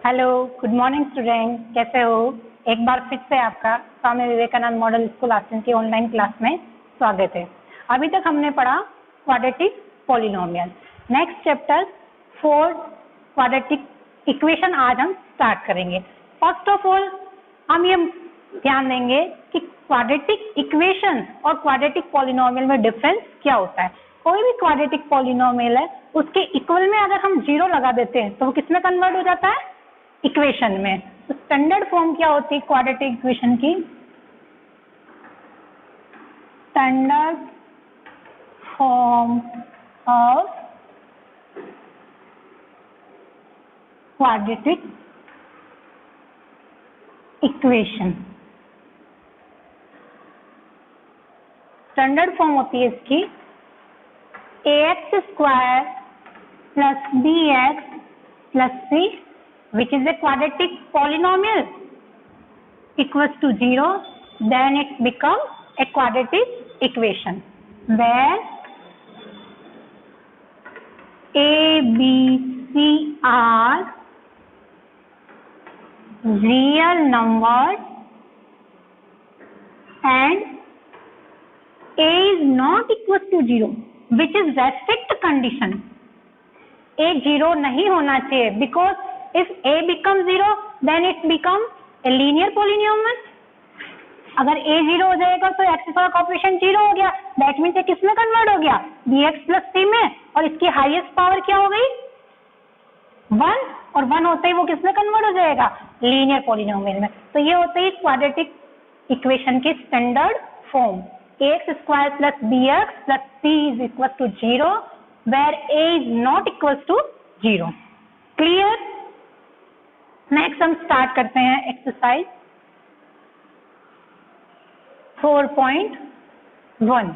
Hello, good morning student, कैसे हो? एक बार फिर से आपका स्वामी विवेकानंद मॉडल स्कूल आसन की ऑनलाइन क्लास में स्वागत है। अभी तक हमने पढ़ा quadratic polynomial. Next chapter 4 quadratic equation आज हम स्टार्ट करेंगे। फर्स्ट ऑफ ऑल हम ये ध्यान देंगे कि क्वाड्रेटिक इक्वेशन और क्वाड्रेटिक पॉलिनोमियल में डिफरेंस क्या होता है। कोई भी क्वाड्रेटिक पॉलिनोमियल है उसके इक्वल में अगर हम 0 लगा देते हैं तो वो किसमें कन्वर्ट हो जाता है? इक्वेशन में। तो स्टैंडर्ड फॉर्म क्या होती है क्वाड्रेटिक इक्वेशन की? Standard form of quadratic equation, standard form होती है इसकी ax square plus bx plus c which is a quadratic polynomial equals to 0, then it becomes a quadratic equation where a, b, c are real numbers and a is not equals to 0, which is restrict condition. a 0 नहीं होना चाहिए because if a becomes 0 then it becomes a linear polynomial. अगर a 0 हो जाएगा तो x का coefficient 0 हो गया, दैट मीन्स ये किसमें कन्वर्ट हो गया? bx प्लस c में, और इसकी हाईएस्ट पावर क्या हो गई? 1, और 1 होते ही वो किसमें कन्वर्ट हो जाएगा? लीनियर पॉलिनोमियल में। तो ये होते ही क्वाड्रेटिक इक्वेशन की standard form ax square plus bx plus c is equal to 0 where a is not equals to 0. Clear? Next हम स्टार्ट करते हैं एक्सरसाइज 4.1।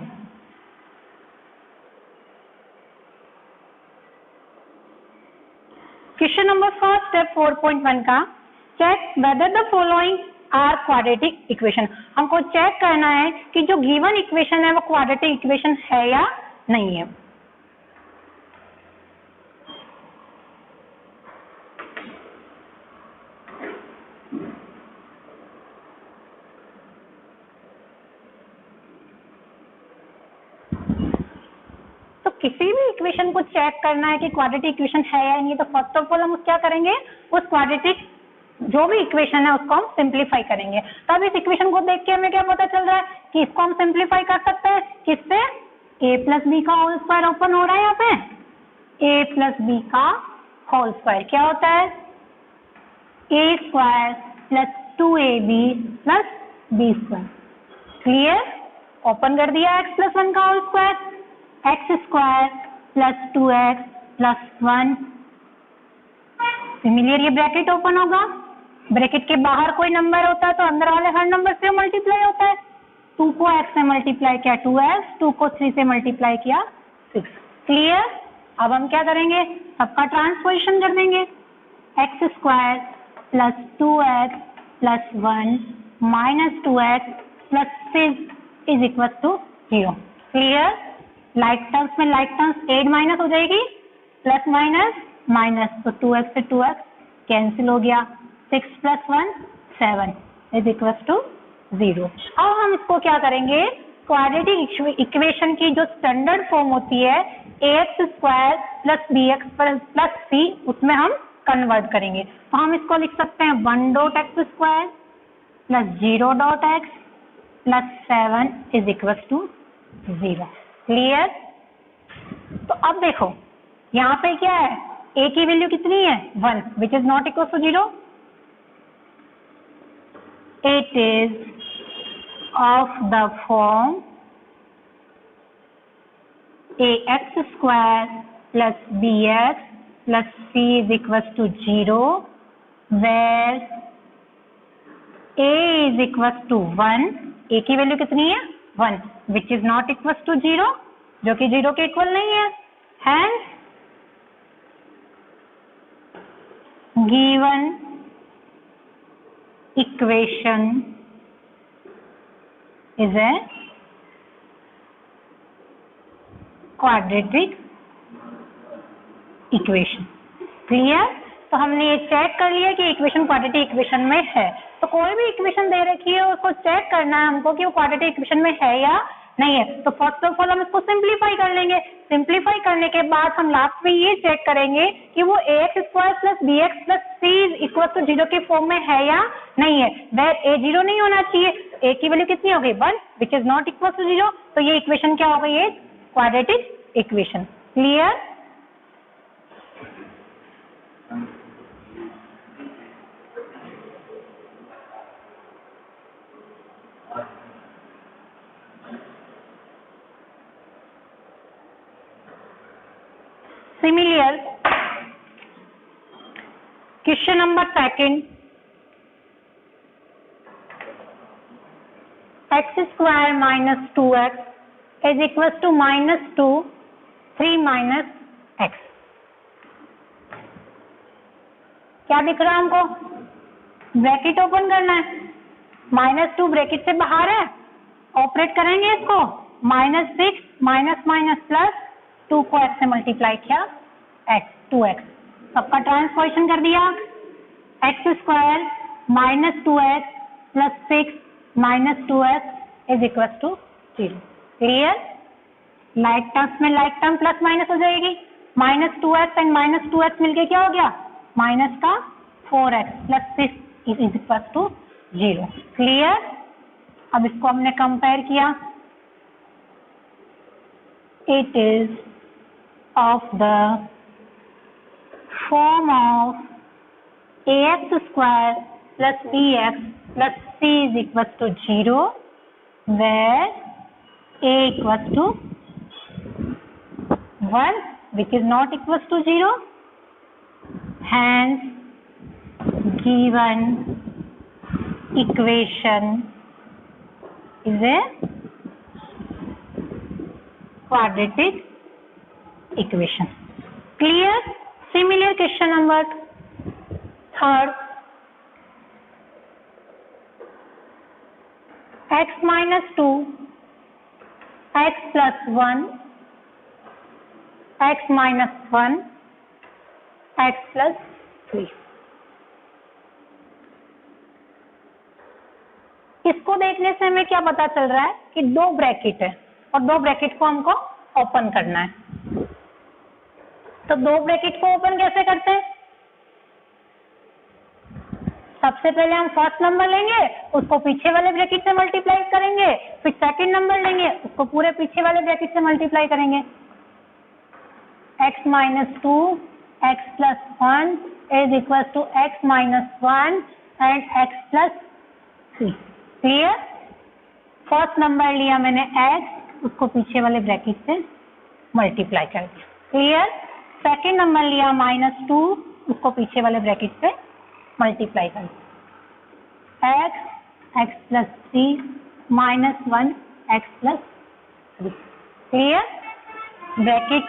क्वेश्चन नंबर फर्स्ट है 4.1 का, check whether the following are quadratic equation. हमको check करना है कि जो गिवन इक्वेशन है वो क्वाड्रेटिक इक्वेशन है या नहीं है। किसी भी इक्वेशन को चेक करना है कि क्वाड्रेटिक इक्वेशन है या नहीं, तो फर्स्ट ऑफ ऑल हम क्या करेंगे, उस क्वाड्रेटिक जो भी इक्वेशन है उसको हम सिंप्लीफाई करेंगे। तो अब इस इक्वेशन को देख के हमें क्या पता चल रहा है कि इसको हम सिंप्लीफाई कर सकते हैं किससे? a प्लस बी का होल स्क्वायर ओपन हो रहा है यहाँ पे, a प्लस बी का होल स्क्वायर क्या होता है? a square plus 2ab plus b square. Clear? Open कर दिया x प्लस 1 का whole square, x square plus 2x plus 1। Similar ये ब्रैकेट ओपन होगा, ब्रैकेट के बाहर कोई नंबर होता है तो अंदर वाले हर नंबर से मल्टीप्लाई होता है। 2 को x से मल्टीप्लाई किया 2x, 2 को 3 से मल्टीप्लाई किया 6। क्लियर? अब हम क्या करेंगे, सबका ट्रांसपोजिशन कर देंगे। x square plus 2x plus 1 minus 2x plus 6 is equal to 0। Clear? Like terms में लाइक टर्म्स एड माइनस हो जाएगी, प्लस माइनस माइनस, तो 2x से 2x कैंसिल हो गया, 6 प्लस 1 7 इज इक्वल टू 0। अब हम इसको क्या करेंगे, क्वाड्रेटिक इक्वेशन की जो स्टैंडर्ड फॉर्म होती है ax square plus bx plus c, उसमें हम कन्वर्ट करेंगे। तो हम इसको लिख सकते हैं 1 dot x square plus 0 dot x plus 7 is equal to 0। Clear? तो अब देखो यहाँ पे क्या है, a की वैल्यू कितनी है? 1, which is not equal to 0। It is of the form ax square plus bx plus c is equal to 0 where a is equal to 1। a की वैल्यू कितनी है? 1, which is not equal to 0, जो कि 0 के equal नहीं है। Hence, given equation is a quadratic equation. Clear? तो हमने ये चेक कर लिया कि इक्वेशन क्वाड्रेटिक इक्वेशन में है। तो कोई भी इक्वेशन दे रखी है उसको चेक करना है हमको कि वो क्वाड्रेटिक इक्वेशन में है या नहीं है। तो फर्स्ट ऑफ ऑल हम इसको सिंप्लीफाई कर लेंगे। सिंप्लीफाई करने के बाद हम लास्ट में ये चेक करेंगे कि वो ax square plus bx plus c equal to 0 के फॉर्म में है या नहीं है। वेर a 0 नहीं होना चाहिए, a की वैल्यू कितनी हो गई 1 which is not equal to 0। तो ये इक्वेशन क्या हो गई, ये quadratic equation. Clear? Similar, question number second, x square minus 2x is equals to minus 2, 3 minus x। क्या दिख रहा है हमको? ब्रैकेट ओपन करना है, -2 ब्रैकेट से बाहर है, ऑपरेट करेंगे इसको, -6 माइनस माइनस प्लस 2 को x से मल्टीप्लाई किया x 2x, सबका ट्रांसफॉर्मेशन कर दिया, x square minus 2x plus 6 minus 2x is equal to 0। Clear? Like terms में लाइक टर्म प्लस माइनस हो जाएगी, -2x एंड -2x मिलके क्या हो गया, माइनस का 4x plus 6 is equal to 0। Clear? अब इसको हमने कंपेयर किया, it is of the form of ax square plus bx plus c is equal to 0 where a equals to 1 which is not equals to 0, hence given equation is a quadratic equation। Clear? Similar question number third, x minus 2, x plus 1, x minus 1, x plus 3। इसको देखने से हमें क्या पता चल रहा है कि दो ब्रैकेट है और दो ब्रैकेट को हमको ओपन करना है। तो दो ब्रैकेट को ओपन कैसे करते हैं? सबसे पहले हम फर्स्ट नंबर लेंगे, उसको पीछे वाले ब्रैकेट से मल्टीप्लाई करेंगे, फिर सेकंड नंबर लेंगे, उसको पूरे पीछे वाले ब्रैकेट से मल्टीप्लाई करेंगे। x minus 2 x plus 1 is equal to x minus 1 and x plus 3। Clear? First number लिया मैंने x, उसको पीछे वाले ब्रैकेट से मल्टीप्लाई कर दिया। क्लियर? सेकेंड नंबर लिया -2, उसको पीछे वाले ब्रैकेट से मल्टीप्लाई कर दिया, x plus 3 -1 x plus 3। Clear? Bracket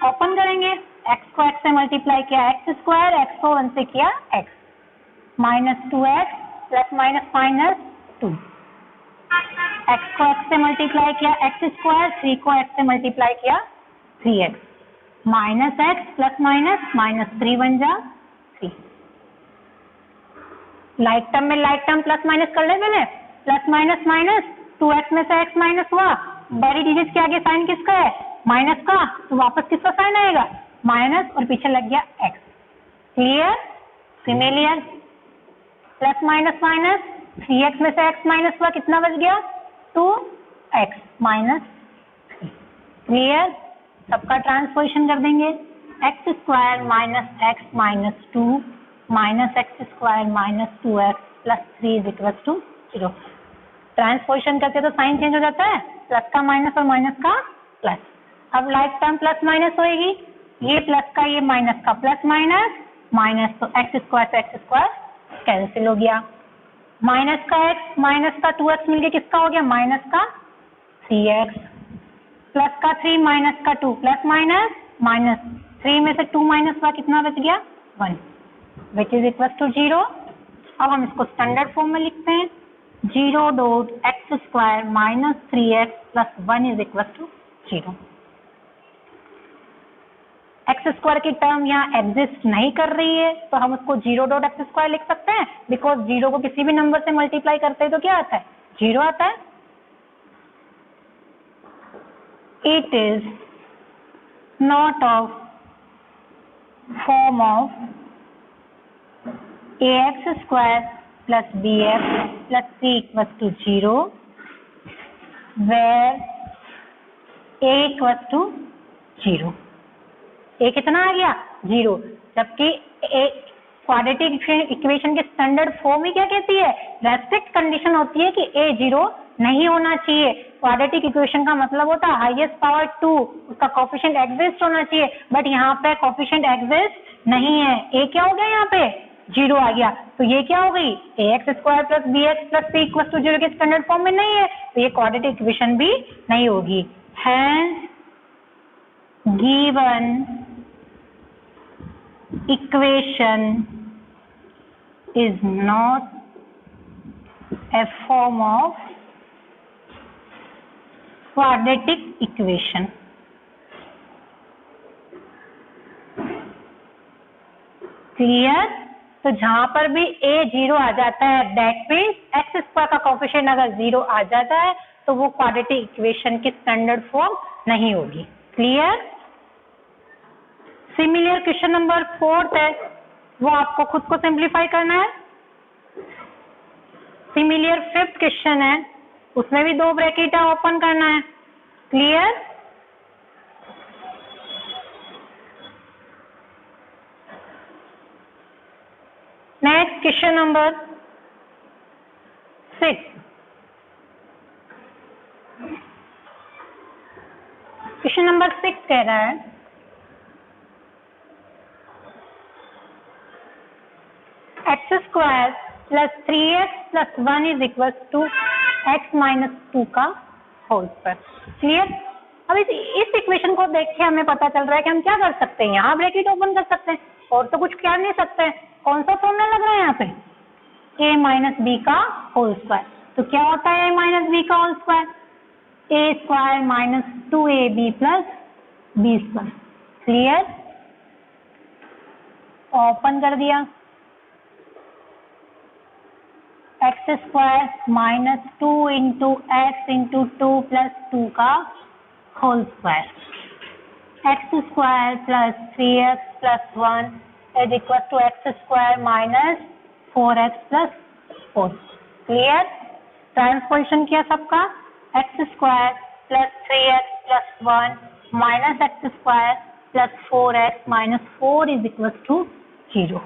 open करेंगे, x को x से मल्टीप्लाई किया x स्क्वायर, x को 1 से किया x, -2x plus minus minus 2, x को x से मल्टीप्लाई किया x स्क्वायर, 3 को x से मल्टीप्लाई किया 3x, minus x plus minus -3 बन जा 3। लाइक टर्म में लाइक टर्म प्लस माइनस कर ले, पहले प्लस माइनस माइनस 2x में से x माइनस हुआ, बड़ी डिजिट के आगे साइन किसका है, माइनस का, तो वापस किसका साइन आएगा, माइनस, और पीछे लग गया x। Clear? Similar, plus minus minus 3x में से x माइनस हुआ, कितना बच गया 2x माइनस 3। क्लियर? सबका ट्रांसपोजिशन कर देंगे, x square minus x minus 2 minus x square minus 2x plus 3 is equal to 0। Transposition करते तो साइन चेंज हो जाता है, प्लस का माइनस और माइनस का प्लस। अब लाइक टर्म प्लस माइनस होएगी, ये प्लस का ये माइनस का प्लस माइनस माइनस, तो x स्क्वायर से x स्क्वायर कैंसिल हो गया, माइनस का x माइनस का 2x मिलके किसका हो गया, माइनस का 3x, प्लस का 3 माइनस का 2 प्लस माइनस माइनस 3 में से 2 माइनस हुआ, कितना बच गया 1 विच इज इक्वल टू 0। अब हम इसको स्टैंडर्ड फॉर्म में लिखते हैं, 0 dot x square minus 3x plus 1 is equal to 0। X square की टर्म यहाँ एग्जिस्ट नहीं कर रही है तो हम उसको 0.x² लिख सकते हैं, बिकॉज 0 को किसी भी नंबर से मल्टीप्लाई करते हैं तो क्या आता है, 0 आता है। It is not of form of ax² plus bx plus c equals to 0 where a equals to 0। a कितना आ गया, 0, जबकि क्वाड्रेटिक इक्वेशन की स्टैंडर्ड फॉर्म ही क्या कहती है, रेस्ट्रिक्ट कंडीशन होती है कि a 0 नहीं होना चाहिए। क्वाड्रेटिक इक्वेशन का मतलब होता है हाईएस्ट पावर 2, उसका कोफिशिएंट एग्जिस्ट होना चाहिए, बट यहाँ पे कोफिशिएंट एग्जिस्ट नहीं है। a क्या हो गया, यहाँ पे 0 आ गया, तो ये क्या हो गई, ax² plus bx plus c equals to 0 के स्टैंडर्ड फॉर्म में नहीं है, तो ये क्वाड्रेटिक इक्वेशन भी नहीं होगी। Hence given equation is not a form of quadratic equation। Clear? तो जहां पर भी a 0 आ जाता है, दैट मीन्स x² का कोफिशिएंट अगर 0 आ जाता है तो वो क्वाड्रेटिक इक्वेशन की स्टैंडर्ड फॉर्म नहीं होगी। क्लियर? सिमिलर क्वेश्चन नंबर 4 है, वो आपको खुद को सिंप्लीफाई करना है। सिमिलर 5th क्वेश्चन है, उसमें भी 2 ब्रैकेट ओपन करना है। Clear? Next question number 6। Question number 6 कह रहा है x² plus 3x plus 1 is equals to x minus 2 का होल स्क्वायर। क्लियर? अब इस इक्वेशन को देख के हमें पता चल रहा है कि हम क्या कर सकते हैं, यहाँ ब्रैकेट ओपन कर सकते हैं और तो कुछ कर नहीं सकते हैं। कौन सा फॉर्मूला लग रहा है यहाँ पे, a माइनस बी का होल स्क्वायर। तो क्या होता है a माइनस बी का whole square, a² minus 2ab plus b²। Clear? Open कर दिया, x² minus 2 into x into 2 plus 2 का whole square, x² plus 3x plus 1 is equal to x² minus 4x plus 4। Clear? Transposition किया सबका, x² plus 3x plus 1 minus x² plus 4x minus 4 is equal to 0।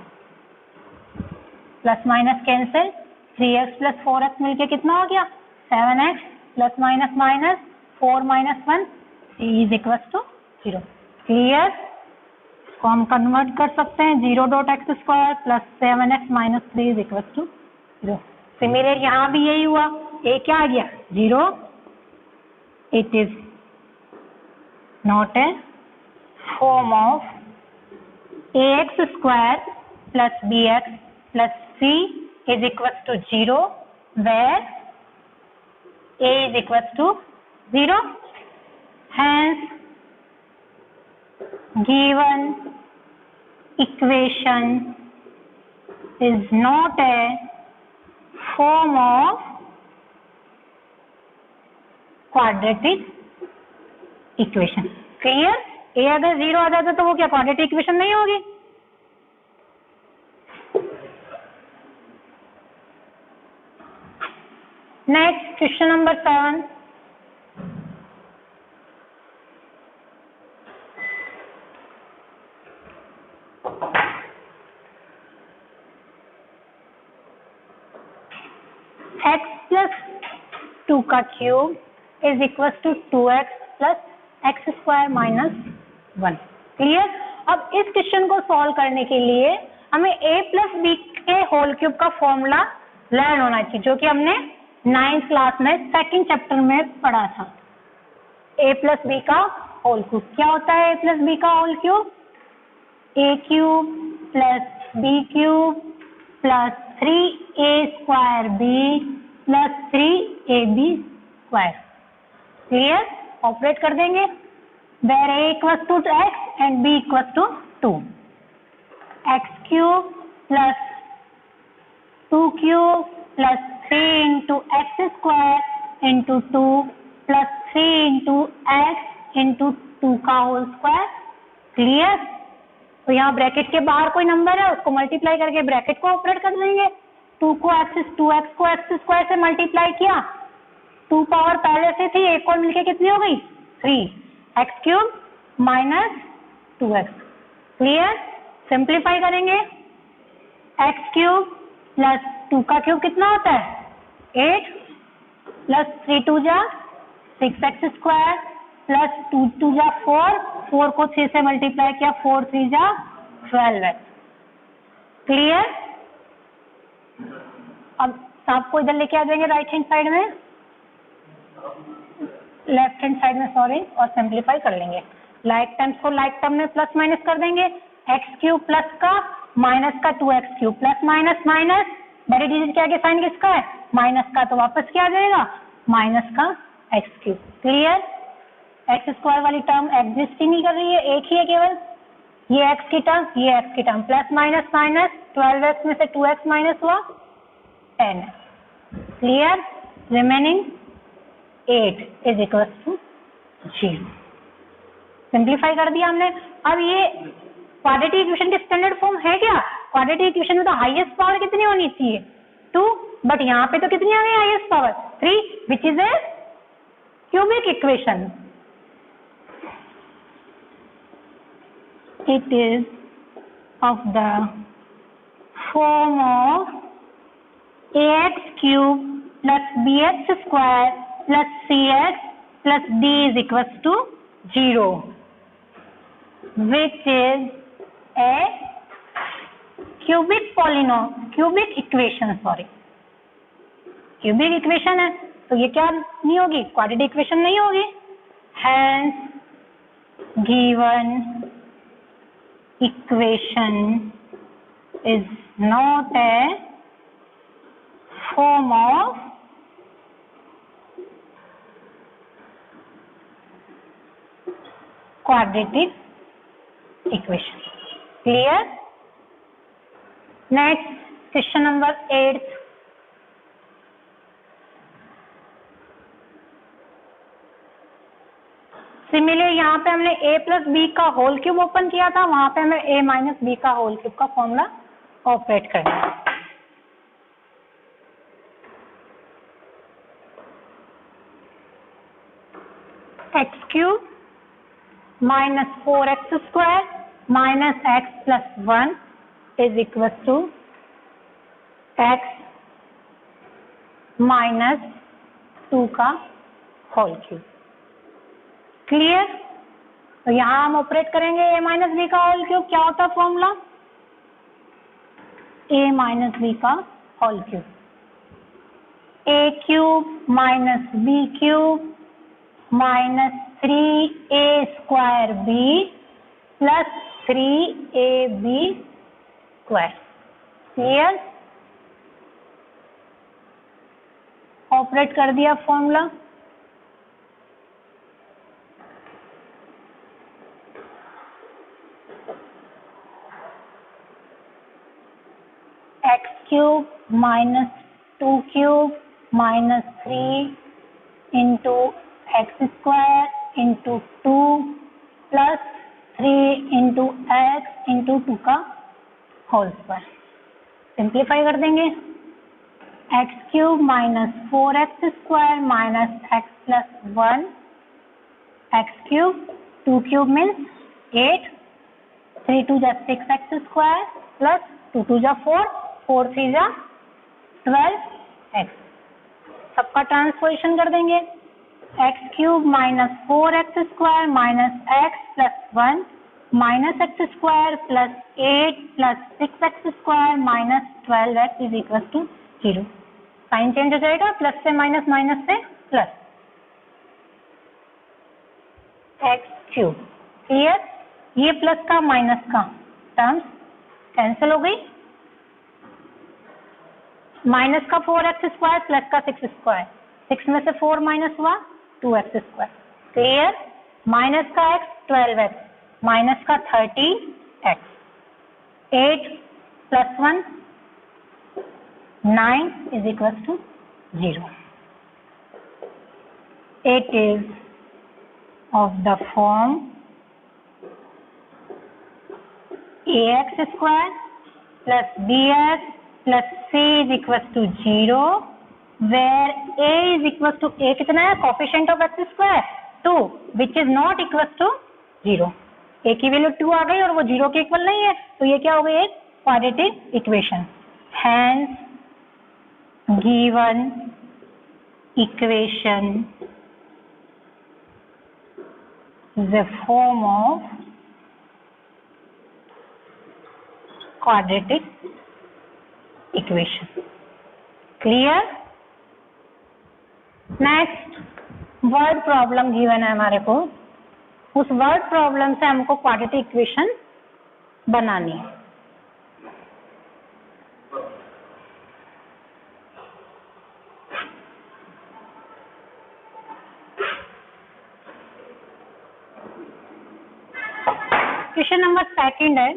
Plus minus cancel, 3x plus 4x मिलके कितना हो गया, 7x plus minus minus 4 minus 1 is equal to 0। Clear? इसको हम convert कर सकते हैं, 0.x² plus 7x minus 3 is equal to 0। Similar यहाँ भी यही हुआ, a क्या आ गया, 0। It is not a form of ax² plus bx plus c is equals to 0 where a is equals to 0. Hence given equation is not a form of quadratic equation। Clear? a अगर 0 आ जाता तो वो क्या quadratic equation नहीं होगी। Next question number 7। x plus 2 का cube is equal to 2x plus x² minus 1। Clear? अब इस क्वेश्चन को सॉल्व करने के लिए हमें a प्लस बी के होल क्यूब का फॉर्मूला लर्न होना चाहिए, जो कि हमने 9th क्लास में 2nd चैप्टर में पढ़ा था। a प्लस बी का होल क्यूब क्या होता है, a प्लस बी का whole cube, a cube plus b cube plus 3a² b plus 3ab²। Clear? Operate कर देंगे, where a equals to x and b equals to 2. X cube plus 2 cube plus 3 into x square into 2 plus 3 into x into 2 का whole square. Clear? तो यहाँ bracket के बाहर कोई number है उसको मल्टीप्लाई करके ब्रैकेट को ऑपरेट कर देंगे. 2 को एक्स स्क्वायर से मल्टीप्लाई किया, 2 पावर पहले से थी, एक और मिलके कितनी हो गई 3. X cube minus 2x. Clear? Simplify करेंगे. एक्स क्यूब प्लस 2 का क्यूब कितना होता है 8 प्लस 3 2 जा 6x स्क्वायर प्लस 2 2 जा 4 को 3 से मल्टीप्लाई किया 4 3 जा 12x. क्लियर? अब सांप को इधर लेके आ जाएंगे राइट हैंड साइड में, लेफ्ट हैंड साइड में सॉरी, और सिंप्लीफाई कर लेंगे. लाइक टर्म्स को लाइक टर्म में प्लस माइनस कर देंगे. एक्स क्यूब प्लस का माइनस का 2x cube plus minus minus बड़ी डिजिट के आगे साइन किसका है माइनस का, तो वापस क्या आ जाएगा माइनस का x cube. Clear? X square वाली टर्म एग्जिस्ट ही नहीं कर रही है, एक ही है केवल, ये एक्स की टर्म ये एक्स की term. Plus minus minus 12x में से 2x माइनस हुआ 10. Clear? Remaining 8 is equal to 0. Simplify कर दिया हमने. अब ये क्वाड्रेटिक इक्वेशन की स्टैंडर्ड फॉर्म है क्या? क्वाड्रेटिक इक्वेशन में तो हाईएस्ट पावर कितनी होनी चाहिए 2, बट यहाँ पे तो कितनी आ गई highest power 3, which is a cubic equation. It is of the form of ax cube plus bx square plus cx plus d is equals to 0, which is a cubic equation. cubic equation है तो ये क्या नहीं होगी quadratic equation नहीं होगी. Hence given equation is not a form of quadratic equation. Clear? Next, question number 8. Similarly यहाँ पे हमने a प्लस बी का होल क्यूब ओपन किया था, वहां पे हमें a माइनस बी का होल क्यूब का फॉर्मूला ऑपरेट करना है. X cube minus 4x square minus x plus 1 is equal to x minus 2 का होल क्यूब. क्लियर? तो यहाँ हम ऑपरेट करेंगे a माइनस बी का होल क्यूब. क्या होता है फॉर्मूला a माइनस बी का whole cube. a cube minus b cube minus 3a square b plus 3ab square. Clear? Operate कर दिया formula. X cube minus 2 cube minus 3 into x square into 2 plus 3 into x into 2 का whole square. Simplify कर देंगे. X cube minus 4x square minus x plus 1 x cube 2 cube means 8 3 2 जा 6x square plus 2 2 जा 4 3 जा 12x. सबका transposition कर देंगे. X cube minus 4x square minus x plus 1 minus x square plus 8 plus 6x square minus 12x is equal to 0. Sign change हो जाएगा, plus से minus minus से प्लस. X cube. क्लियर? ये plus का minus का terms cancel हो गई. Minus का 4x स्क्वायर प्लस का 6 स्क्वायर, 6 में से 4 माइनस हुआ 2x स्क्वायर. क्लियर? माइनस का x 12x, माइनस का 30x, 8 + 1 9 = 0. It is of the form ax square plus bx plus c = 0, where a = a कितना है, coefficient of x square 2, which is not equals to 0. a की value 2 आ गई और वो 0 के equal नहीं है, तो ये क्या हो गई, एक quadratic equation. Hence given equation the form of quadratic equation. Clear? Next word problem given है हमारे को. उस वर्ड प्रॉब्लम से हमको क्वाड्रेटिक इक्वेशन बनानी है. क्वेश्चन नंबर 2 है,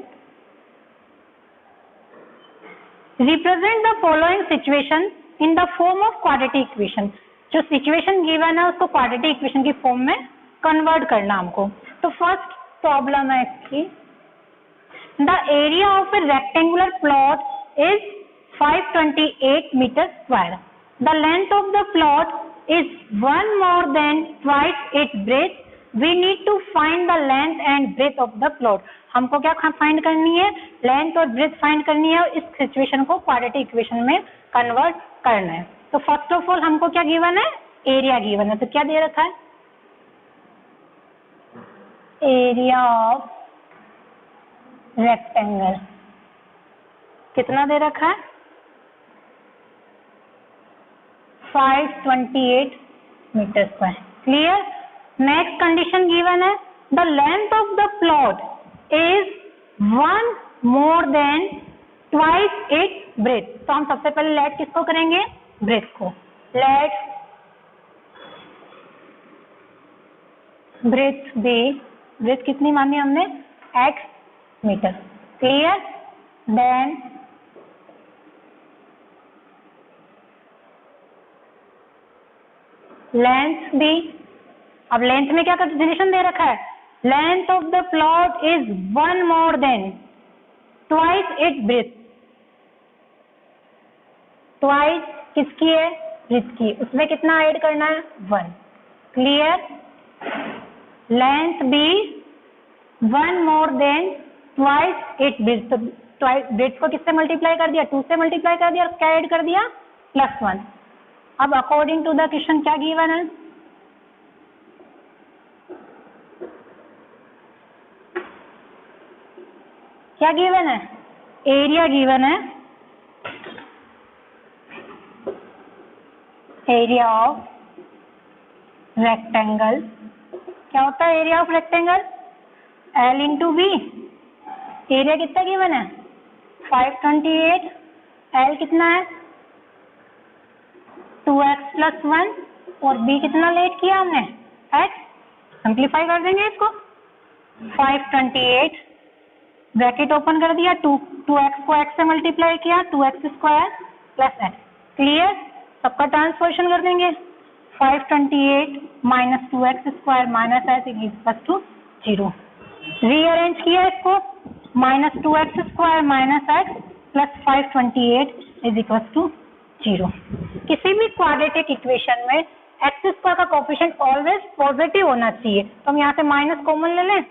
represent the following situation in the form of quadratic equation. जो सिचुएशन गिवन है उसको क्वाड्रेटिक इक्वेशन की फॉर्म में कन्वर्ट करना हमको. तो फर्स्ट प्रॉब्लम है इसकी, the area of a rectangular plot is 528 metre square. The length of the plot is 1 more than twice its breadth. We need to find the length and breadth of the plot. हमको क्या find करनी है, length और breath find करनी है और इस situation को क्वाड्रेटिक इक्वेशन में कन्वर्ट करना है. तो फर्स्ट ऑफ ऑल हमको क्या गिवन है, एरिया गिवन है. तो क्या दे रखा है, एरिया ऑफ रेक्टेंगल कितना दे रखा है, 528 metre square. Clear. Next condition given है, the length of the plot is 1 more than twice its breadth. तो हम सबसे पहले लेट किसको करेंगे, ब्रेथ को. लेट ब्रेथ बी, ब्रेथ कितनी मानी हमने, x metre. Clear. Then length be. अब लेंथ में क्या कंडीशन दे रखा है, length of the plot is 1 more than twice its breadth. Twice किसकी है, ब्रेथ की. उसमें कितना ऐड करना है, 1. Clear. Length be 1 more than twice its breadth. तो ब्रेथ को किससे मल्टीप्लाई कर दिया, 2 से मल्टीप्लाई कर दिया और क्या ऐड कर दिया, +1. अब अकॉर्डिंग टू द क्वेश्चन क्या गिवन है, क्या गिवन है, एरिया गिवन है. एरिया ऑफ रेक्टेंगल क्या होता है, area of rectangle L into b. एरिया कितना गिवन है, 528. L कितना है, 2x + 1 और b कितना लेट किया हमने, x. सिंप्लीफाई कर देंगे इसको. 528 ब्रैकेट ओपन कर दिया, 2x को x से मल्टीप्लाई किया, 2x² + x. क्लियर. सबका ट्रांसफॉर्मेशन कर देंगे. 528 - 2x² - s = 0. रीअरेंज किया इसको, -2x² - x + 528 = 0. किसी भी क्वाड्रेटिक इक्वेशन में x² का कोफिशिएंट ऑलवेज पॉजिटिव होना चाहिए. तो हम यहाँ से माइनस कॉमन ले लें,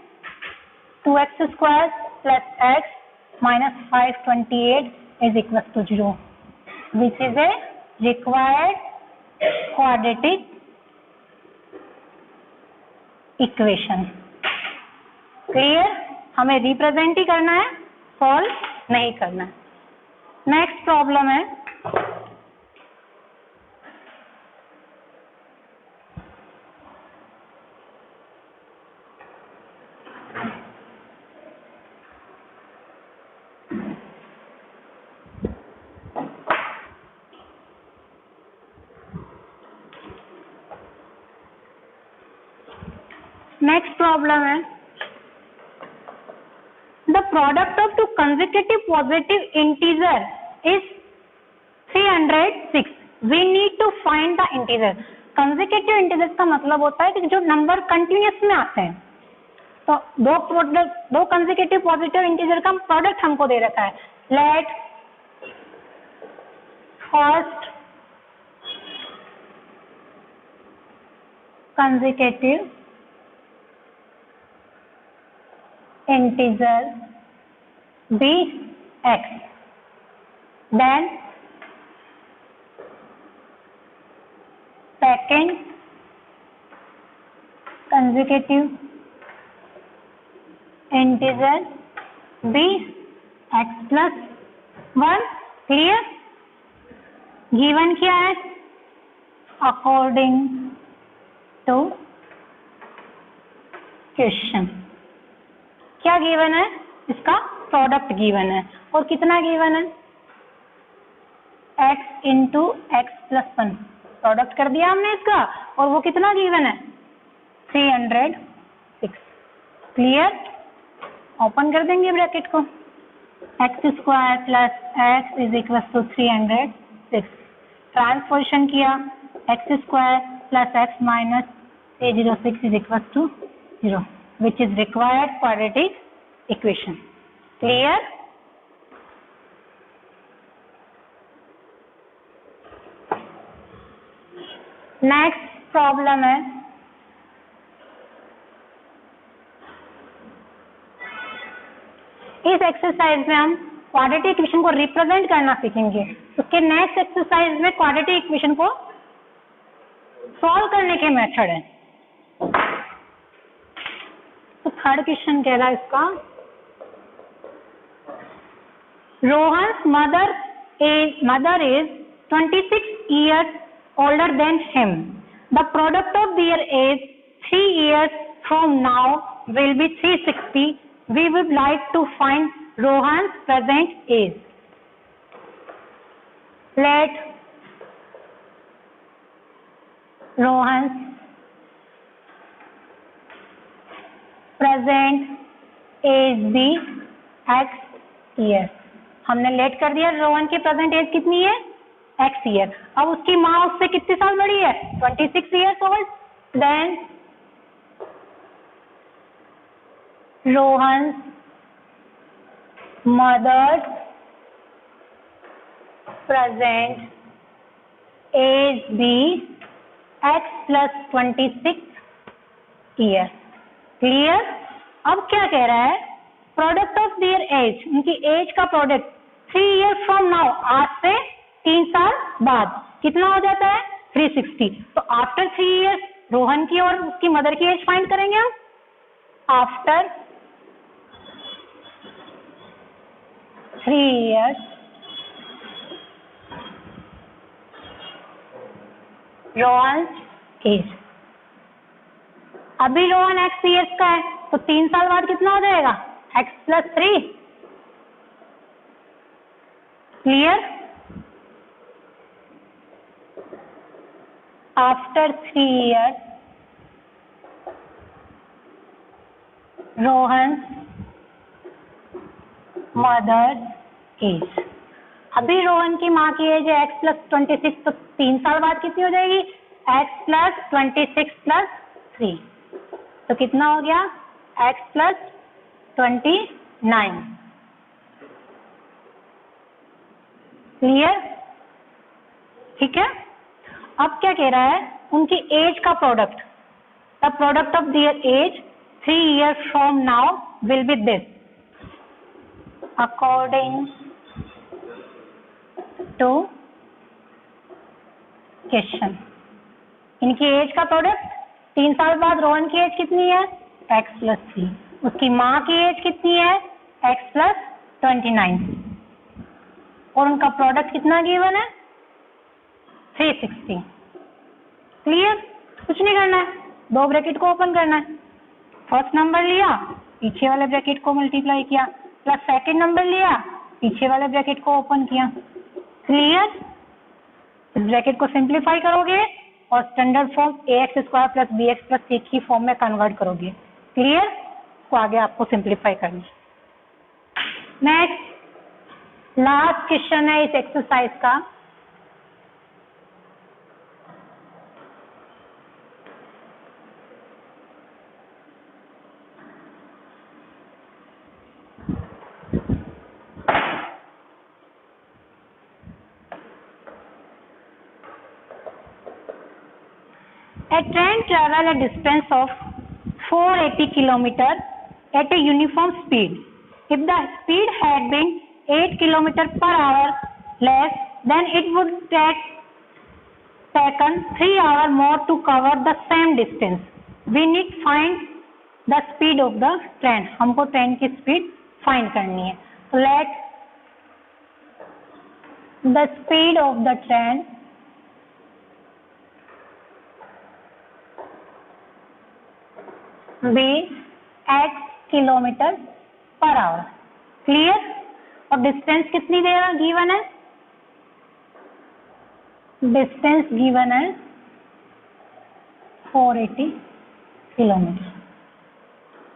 2x² + x - 528 = 0, which is a required quadratic equation. Clear. हमें रिप्रेजेंट ही करना है, सॉल्व नहीं करना है. नेक्स्ट प्रॉब्लम है, नेक्स्ट प्रॉब्लम है, the product of two consecutive positive integer is 306. We need to find the integer. Consecutive integers का मतलब होता है कि जो नंबर कंटिन्यूस में आते हैं. तो दो कंसेक्यूटिव पॉजिटिव इंटीजर का प्रोडक्ट हमको दे रखा है. Let first consecutive integer be x, then second consecutive integer b x plus 1. Clear. Given क्या है? According to question. क्या गिवन है? इसका प्रोडक्ट गिवन है. और कितना गिवन है? x into x plus 1. Product कर दिया हमने इसका. और वो कितना गिवन है? 306. क्लियर. ओपन कर देंगे ब्रैकेट को. X square plus x is equal to 306. Transposition किया, x square plus x minus 306 is equal to 0, which is required quadratic equation. Clear. Next problem है, इस एक्सरसाइज में हम क्वाड्रेटिक इक्वेशन को रिप्रेजेंट करना सीखेंगे. उसके नेक्स्ट एक्सरसाइज में क्वाड्रेटिक इक्वेशन को सॉल्व करने के मेथड है. तो थर्ड क्वेश्चन कह रहा है इसका, Rohan's mother is 26 years older than him. The product of their age 3 years from now will be 360. We would like to find Rohan's present age. Let Rohan's present age be x years. हमने late कर दिया. रोहन की present as कितनी है? x year. अब उसकी माँ उससे कितने साल बड़ी है? 26 years old. Then Rohan mother's present age be x plus 26 year. Clear. अब क्या कह रहा है? प्रोडक्ट ऑफ देयर एज, उनकी एज का प्रोडक्ट 3 years फ्रॉम नाउ, आज से 3 साल बाद कितना हो जाता है? 360. तो आफ्टर 3 years रोहन की और उसकी मदर की एज फाइंड करेंगे हम. After 3 years Rohan age. अभी रोहन x years का है, तो 3 साल बाद कितना हो जाएगा? x plus 3. Clear. After 3 years, Rohan's mother's age. अभी रोहन की माँ की एज है x प्लस 26, तो 3 साल बाद कितनी हो जाएगी? x plus 26 plus 3. तो कितना हो गया? x plus 29. क्लियर. ठीक है. अब क्या कह रहा है? उनकी एज का product, the product of their age 3 years from now will be this, according to question. इनकी एज का प्रोडक्ट 3 साल बाद रोहन की एज कितनी है? x plus 3. उसकी माँ की एज कितनी है? x plus 29. और उनका प्रोडक्ट कितना गिवन है? 360. क्लियर. कुछ नहीं करना है, 2 ब्रैकेट को ओपन करना है. फर्स्ट नंबर लिया, पीछे वाले ब्रैकेट को मल्टीप्लाई किया, प्लस सेकंड नंबर लिया, पीछे वाले ब्रैकेट को ओपन किया. क्लियर. इस ब्रैकेट को सिंप्लीफाई करोगे और standard form ax square plus bx plus c की फॉर्म में कन्वर्ट करोगे। क्लियर? तो आगे आपको सिंप्लीफाई करना। नेक्स्ट लास्ट क्वेश्चन है इस एक्सरसाइज का। A train travel a distance of 480 km at a uniform speed. If the speed had been 8 km per hour less, then it would taken 3 hours more to cover the same distance. We need find the speed of the train. हमको train की speed find करनी है। तो let the speed of the train be x kilometre per hour. Clear? और distance कितनी देगा given है? Distance given है 480 kilometre.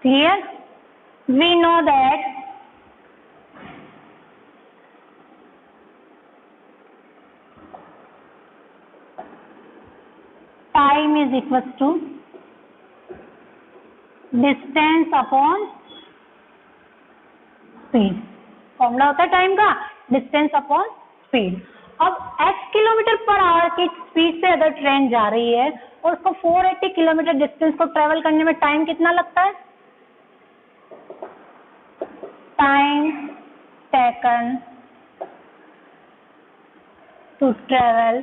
Clear? We know that time is equal to distance upon speed. Formula होता है टाइम का डिस्टेंस अपॉन स्पीड। अब x kilometre per hour की स्पीड से अगर ट्रेन जा रही है और उसको 480 किलोमीटर डिस्टेंस को ट्रेवल करने में टाइम कितना लगता है? Time taken to travel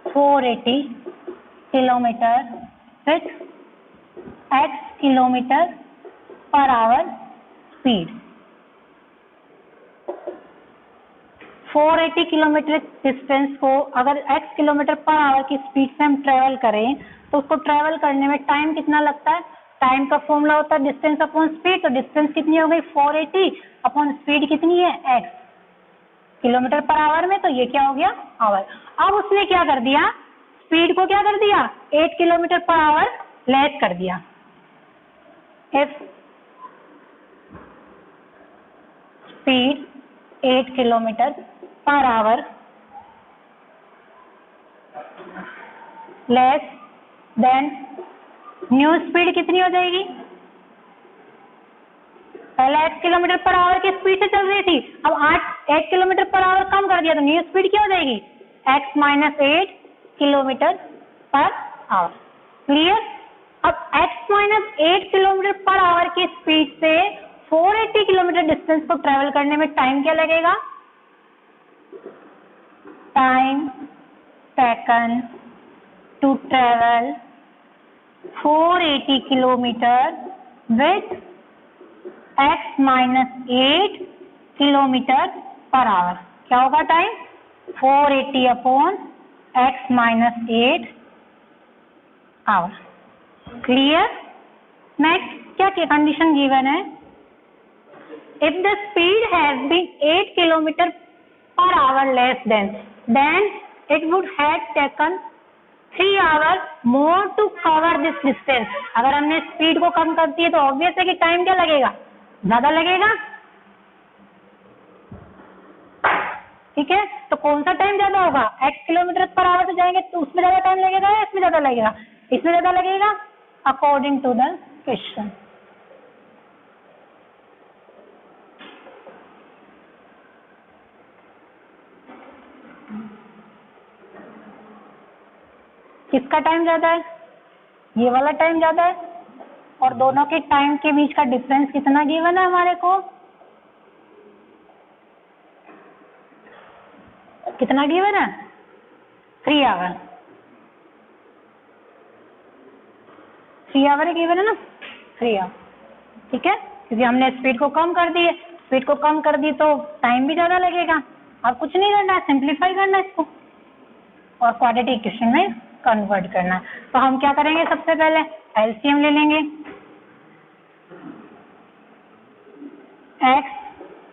480 kilometre with x kilometre per hour speed. 480 kilometre distance को अगर x किलोमीटर पर आवर की स्पीड से हम ट्रेवल करें तो उसको ट्रेवल करने में टाइम कितना लगता है? टाइम का फॉर्मूला होता है डिस्टेंस अपॉन स्पीड। तो डिस्टेंस कितनी हो गई? 480 अपॉन स्पीड कितनी है? x किलोमीटर पर आवर में, तो ये क्या हो गया? आवर। अब उसने क्या कर दिया? स्पीड को क्या कर दिया? 8 किलोमीटर पर आवर लेस कर दिया। If speed 8 kilometre per our less than new speed कितनी हो जाएगी? पहले 8 किलोमीटर पर आवर की स्पीड से चल रही थी, अब 8 किलोमीटर पर आवर कम कर दिया तो न्यू स्पीड क्या हो जाएगी? x minus 8 kilometre per hour. Clear? अब x minus 8 kilometre per hour की स्पीड से 480 किलोमीटर डिस्टेंस को ट्रेवल करने में टाइम क्या लगेगा? Time taken to travel 480 kilometre with x minus 8 kilometre per hour. क्या होगा time? 480 upon x minus 8 hour. Clear? Next क्या कंडीशन गिवन है? If the speed has been 8 kilometer per hour less then it would have taken 3 hours more to cover this distance. अगर हमने speed को कम कर दिया तो ऑब्वियस है कि टाइम क्या लगेगा? ज्यादा लगेगा। ठीक है, तो कौन सा टाइम ज्यादा होगा? x किलोमीटर पर आवर से जाएंगे तो उसमें ज्यादा टाइम लगेगा या इसमें ज्यादा लगेगा? इसमें ज्यादा लगेगा अकॉर्डिंग टू द क्वेश्चन। किसका टाइम ज्यादा है? ये वाला टाइम ज्यादा है। और दोनों के टाइम के बीच का डिफरेंस कितना गिवन है हमारे को? कितना गिवन है? 3 आवर। 3 आवर गिवन है ना? 3 आवर। ठीक है, क्योंकि हमने स्पीड को कम कर दी है। स्पीड को कम कर दी तो टाइम भी ज्यादा लगेगा। अब कुछ नहीं करना है, सिंप्लीफाई करना है इसको और क्वाड्रेटिक इक्वेशन में कन्वर्ट करना है। तो हम क्या करेंगे? सबसे पहले एलसीएम ले लेंगे।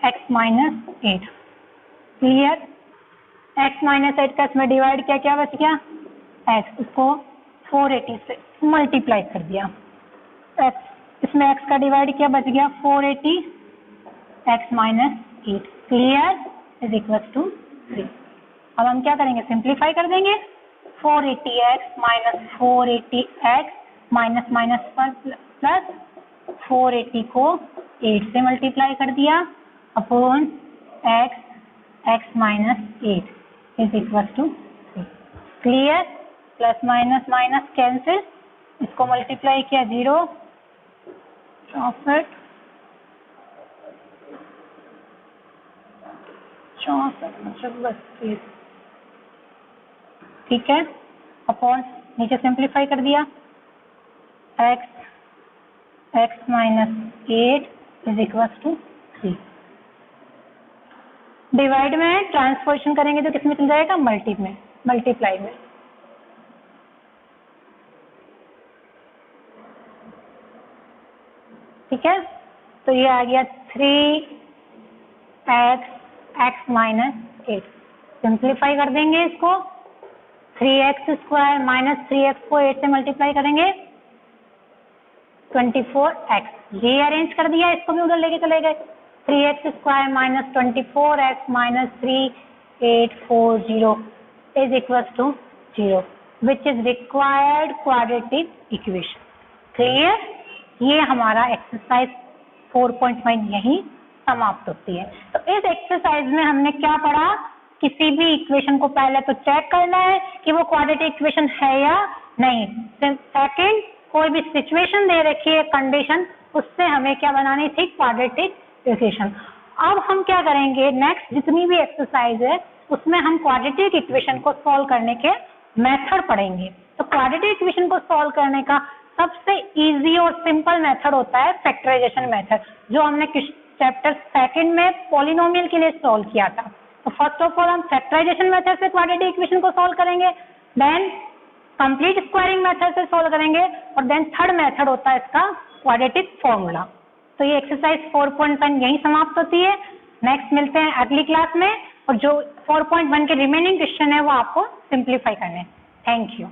x minus 8। Clear? x minus 8 का इसमें डिवाइड किया, क्या बच गया x, उसको 480 से मल्टीप्लाई कर दिया, x इसमें x का डिवाइड किया, बच गया 480 x minus 8, clear, is equal to 3। अब हम क्या करेंगे, सिंप्लीफाई कर देंगे, 480x minus 480x minus minus पर प्लस 480 को 8 से मल्टीप्लाई कर दिया upon x minus 8 is equal to 3, clear, plus minus minus cancel, इसको मल्टीप्लाई किया 0, 64 32, ठीक है, अपॉन नीचे सिंप्लीफाई कर दिया, x minus 8 is equal to 3। Divide में ट्रांसपोजिशन करेंगे तो किसमें चल जाएगा, मल्टीप्लाई में, ठीक है, तो ये आ गया 3x माइनस 8, सिंप्लीफाई कर देंगे इसको, 3x स्क्वायर माइनस 3x को 8 से मल्टीप्लाई करेंगे 24x, रीअरेंज कर दिया, इसको भी उधर लेके चले गए, 3x square minus 24x minus 3840 is equal to 0 which is required quadratic equation, clear. ये हमारा एक्सरसाइज 4.1 यही समाप्त होती है। तो इस एक्सरसाइज में हमने क्या पढ़ा, किसी भी इक्वेशन को पहले तो चेक करना है कि वो क्वाड्रेटिक इक्वेशन है या नहीं, सेकंड कोई भी सिचुएशन दे रखी है, कंडीशन, उससे हमें क्या बनानी थी, क्वाड्रेटिक इक्वेशन। अब हम क्या करेंगे, नेक्स्ट जितनी भी एक्सरसाइज है उसमें हम क्वाड्रेटिक इक्वेशन को सॉल्व करने के मेथड पढ़ेंगे। तो क्वाड्रेटिक इक्वेशन को सॉल्व करने का सबसे इजी और सिंपल मेथड होता है फैक्टराइजेशन मेथड, जो हमने चैप्टर सेकंड में पॉलिनोमियल के लिए सॉल्व किया था। तो फर्स्ट ऑफ ऑल हम फैक्टराइजेशन मेथड से क्वाड्रेटिक इक्वेशन को सॉल्व करेंगे, देन कंप्लीट स्क्वायरिंग मेथड से सॉल्व करेंगे, और देन थर्ड मेथड होता है इसका क्वाड्रेटिक फॉर्मूला। तो ये एक्सरसाइज 4.1 यही समाप्त होती है। नेक्स्ट मिलते हैं अगली क्लास में, और जो 4.1 के रिमेनिंग क्वेश्चन है वो आपको सिंप्लीफाई करने हैं। Thank you.